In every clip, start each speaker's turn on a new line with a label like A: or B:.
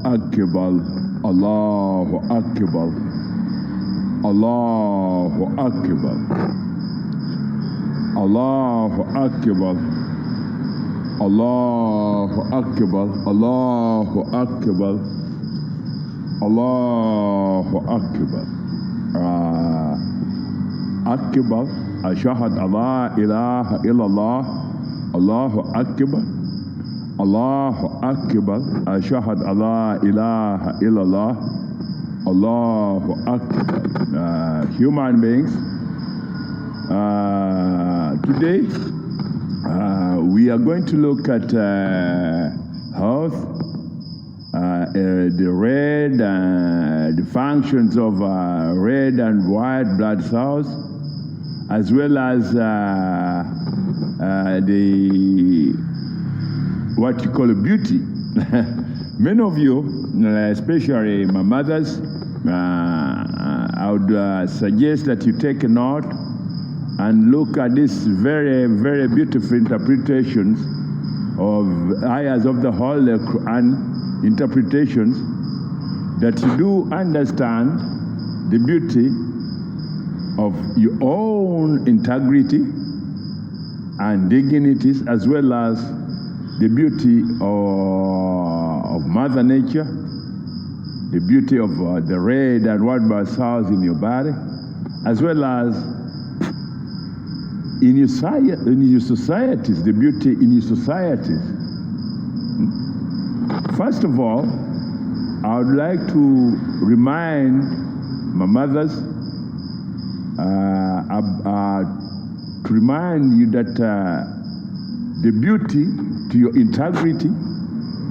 A: Akbar, Allahu Akbar, Allahu Akbar, Allahu Akbar, Allahu Akbar, Allahu Akbar, Allahu Akbar. Akbar, ashhadu an la ilaha illallah, Allahu Akbar, Allahu Akbar, ashhadu an la ilaha illallah, Allahu Akbar. Human beings, today we are going to look at health, the functions of red and white blood cells, as well as what you call beauty. Many of you, especially my mothers, I would suggest that you take a note and look at these very, very beautiful interpretations of ayahs of the Holy Quran, interpretations that you do understand the beauty of your own integrity and dignities, as well as the beauty of Mother Nature, the beauty of the red and white blood cells in your body, as well as in your societies, the beauty in your societies. First of all, I would like to remind my mothers, to remind you that the beauty to your integrity,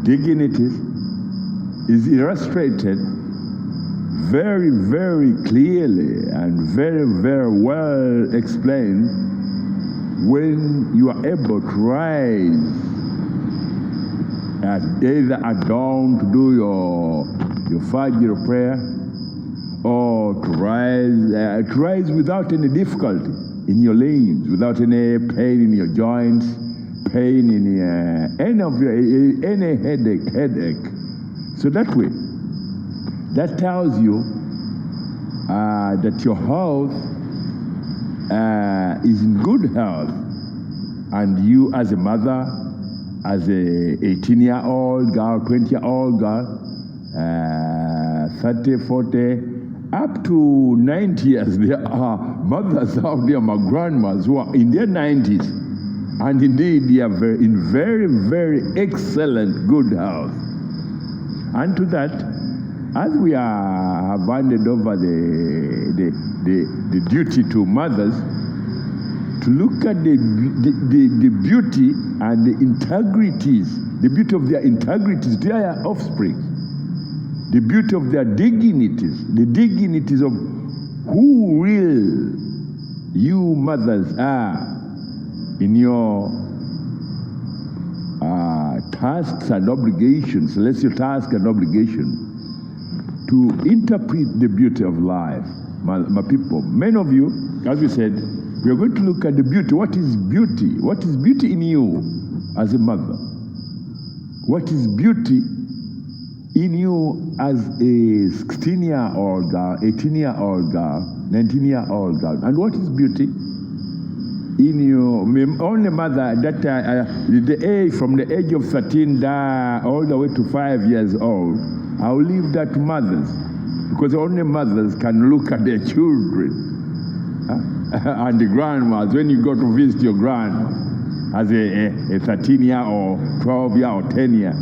A: dignities, is illustrated very, very clearly and very, very well explained when you are able to rise either at dawn to do your Fajr prayer, or to rise without any difficulty in your limbs, without any pain in your joints, pain in any headache. So that way, that tells you that your health is in good health, and you as a mother, as a 18-year-old girl, 20-year-old girl, 30, 40, up to 90 years, there are mothers out there, my grandmas, who are in their 90s, and indeed they are in very, very excellent good health. And to that, as we have handed over the duty to mothers, to look at the beauty and the integrities, the beauty of their integrities, their offspring, the beauty of their dignities, the dignities of who real you mothers are in your tasks and obligations, celestial task and obligation, to interpret the beauty of life. My people, many of you, as we said, we are going to look at the beauty. What is beauty? What is beauty in you as a mother? What is beauty in you as a 16-year-old girl, 18-year-old girl, 19-year-old girl? And what is beauty in you? Only mother that the age, from the age of 13 all the way to 5 years old, I'll leave that to mothers, because only mothers can look at their children. And the grandmas, when you go to visit your grandma as a 13-year or 12-year or 10-year,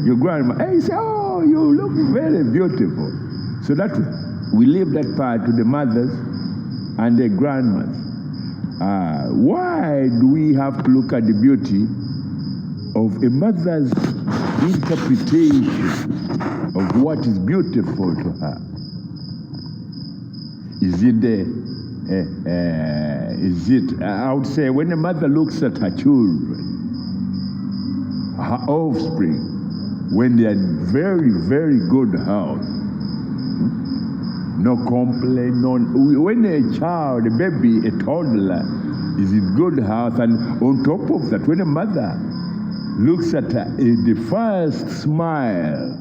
A: your grandma, hey, say, oh, you look very beautiful. So that we leave that part to the mothers and the grandmas. Why do we have to look at the beauty of a mother's interpretation of what is beautiful to her? Is it I would say, when a mother looks at her children, her offspring, when they are very, very good health, no complaint, when a child, a baby, a toddler is in good health, and on top of that, when a mother looks at her, the first smile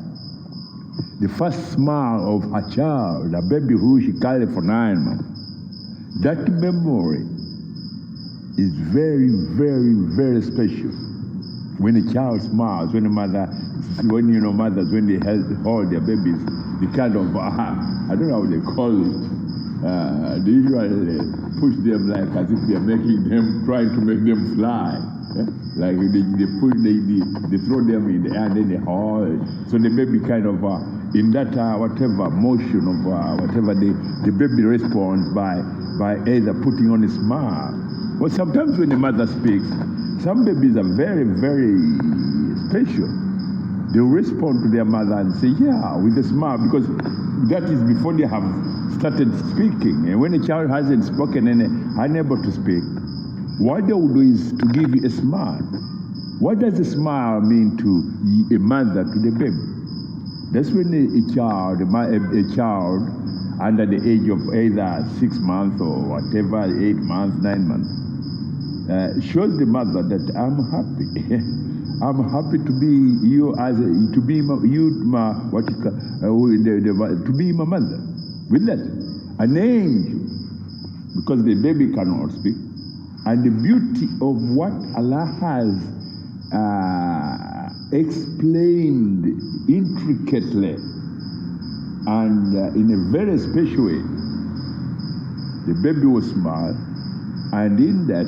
A: the first smile of her child, a baby who she carried for 9 months. That memory is very, very, very special. When a child smiles, when mothers, when they hold their babies, the kind of, I don't know how they call it, they usually push them like as if they're trying to make them fly. Yeah? Like they throw them in the air and then they hold. So the baby kind of, in that whatever motion of whatever, the baby responds by either putting on a smile. But sometimes when the mother speaks, some babies are very, very special. They respond to their mother and say, yeah, with a smile, because that is before they have started speaking. And when a child hasn't spoken and unable to speak, what they will do is to give you a smile. What does a smile mean to a mother, to the baby? That's when a child under the age of either 6 months or whatever, 8 months, 9 months, shows the mother that I'm happy. I'm happy to be you to be my mother. With that, an angel, because the baby cannot speak, and the beauty of what Allah has explained intricately and in a very special way. The baby will smile, and in that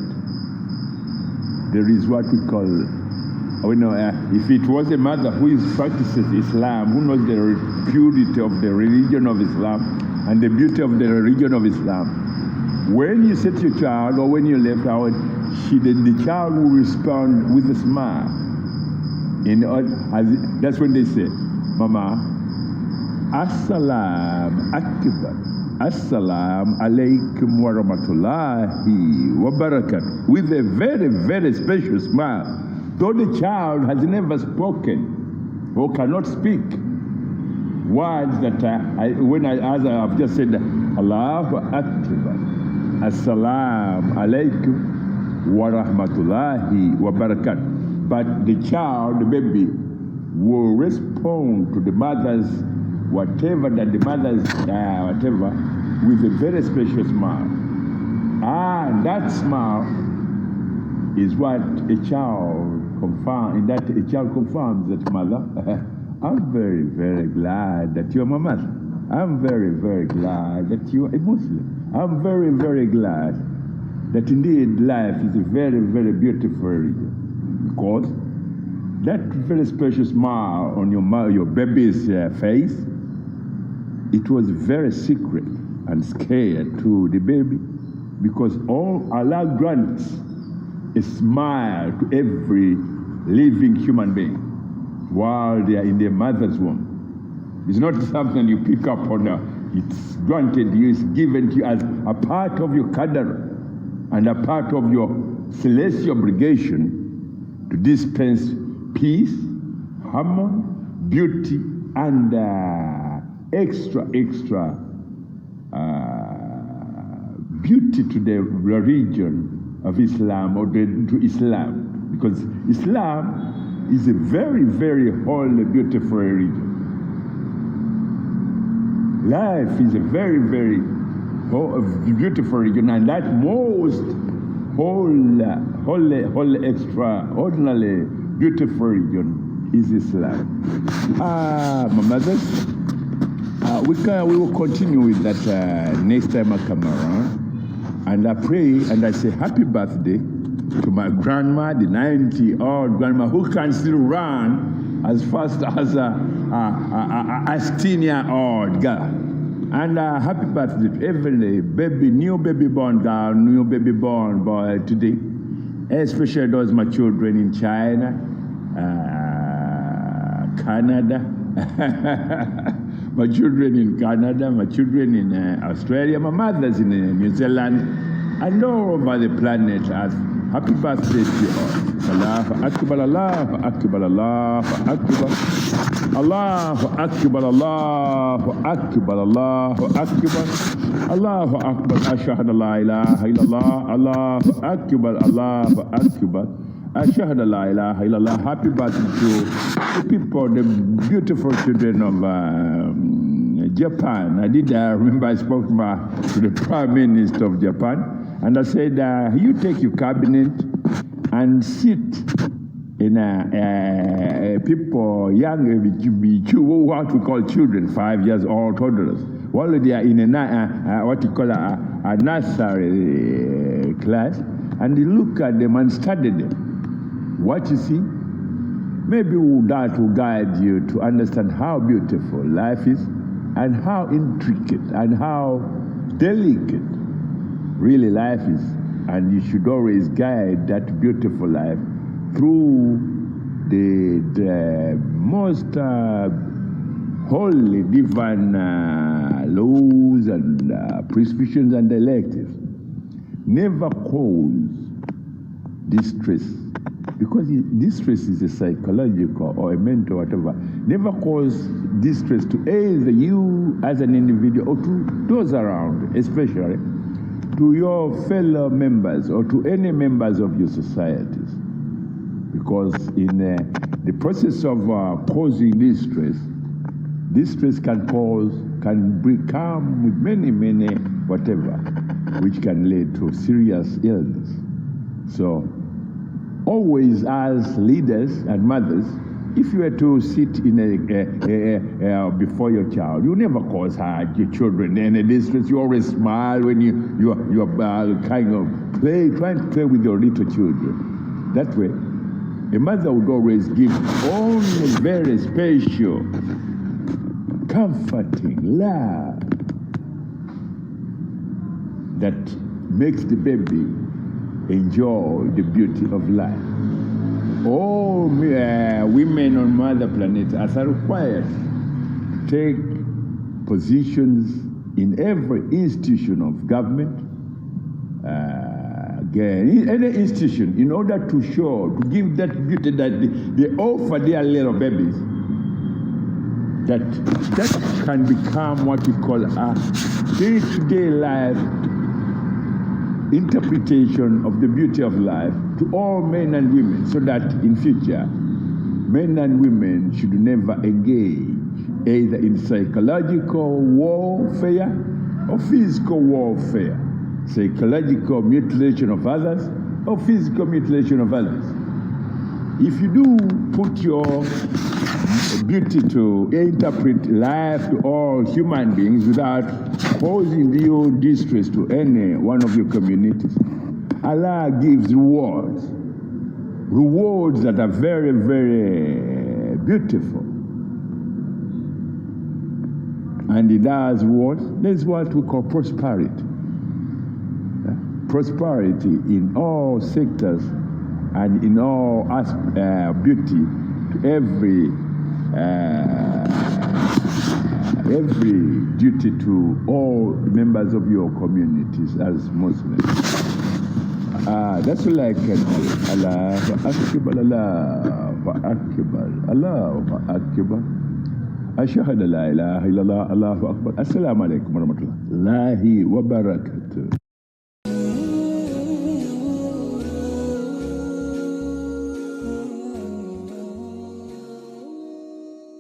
A: there is what we call, if it was a mother who practices Islam, who knows the purity of the religion of Islam and the beauty of the religion of Islam, when you set your child or when you left out, the child will respond with a smile. That's when they say, Mama, Assalam Akbar, Assalam alaikum wa rahmatullahi wa barakatuh, with a very, very special smile. Though the child has never spoken or cannot speak words that as I've just said, Allahu Akbar, Assalamu alaikum wa rahmatullahi wa barakatuh. But the child, the baby, will respond to the mother's whatever with a very special smile. That smile is what a child confirms, that mother, I'm very, very glad that you're my mother. I'm very, very glad that you're a Muslim. I'm very, very glad that indeed life is a very, very beautiful religion. Because that very special smile on your baby's face, it was very secret and scared to the baby, because all Allah grants a smile to every living human being while they are in their mother's womb. It's not something you pick up on. It's granted you, it's given to you as a part of your qadr and a part of your celestial obligation to dispense peace, harmony, beauty, and extra beauty to the religion of Islam, or to Islam, because Islam is a very, very holy, beautiful religion. Life is a very, very beautiful religion, and that most holy, extraordinarily beautiful religion is Islam. My mothers, we will continue with that next time I come around. And I pray and I say happy birthday to my grandma, the 90-year-old grandma who can still run as fast as a 16-year-old girl. And happy birthday to every baby, new baby born girl, new baby born boy today. Especially those my children in China, Canada, my children in Canada, my children in Australia, my mother's in New Zealand, and all over the planet. As happy birthday to you all. Allahu Akbar, Allahu Akbar, Allahu Akbar. Allahu Akbar, Allahu Akbar, Allahu Akbar. Allahu Akbar, Ashhadu an la ilaha illallah, Allahu Akbar, Allahu Akbar. Ashhadu la ilaha illallah. Happy birthday to the people, the beautiful children of Japan. I remember I spoke to the Prime Minister of Japan, and I said, you take your cabinet and sit in people young, what we call children, 5 years old, toddlers. While they are in what you call a nursery class, and you look at them and study them. What you see, maybe that will guide you to understand how beautiful life is and how intricate and how delicate really life is. And you should always guide that beautiful life through the most holy divine laws and prescriptions and directives. Never cause distress, because distress is a psychological or a mental whatever. Never cause distress to either you as an individual or to those around, especially to your fellow members or to any members of your societies. Because in the process of causing distress can come with many whatever, which can lead to serious illness. So always as leaders and mothers, if you were to sit in before your child, you never cause your children any distress. You always smile when you are kind of trying to play with your little children. That way, a mother would always give only very special, comforting love that makes the baby enjoy the beauty of life. All women on Mother Planet are required to take positions in every institution of government, any institution, in order to give that beauty that they offer their little babies, that can become what we call a day-to-day life interpretation of the beauty of life to all men and women, so that in future, men and women should never engage either in psychological warfare or physical warfare, psychological mutilation of others or physical mutilation of others. If you do put your beauty to interpret life to all human beings without causing you distress to any one of your communities, Allah gives rewards that are very, very beautiful. And in those rewards, there's what we call prosperity. Prosperity in all sectors and in all beauty to every duty to all members of your communities as Muslims. That's all I can do. Allahu Akbar, Allahu Akbar, Allahu Akbar. Ashhadu la ilaha illallah, Allahu Akbar. Assalamu alaikum wa rahmatullahi wa barakatuh.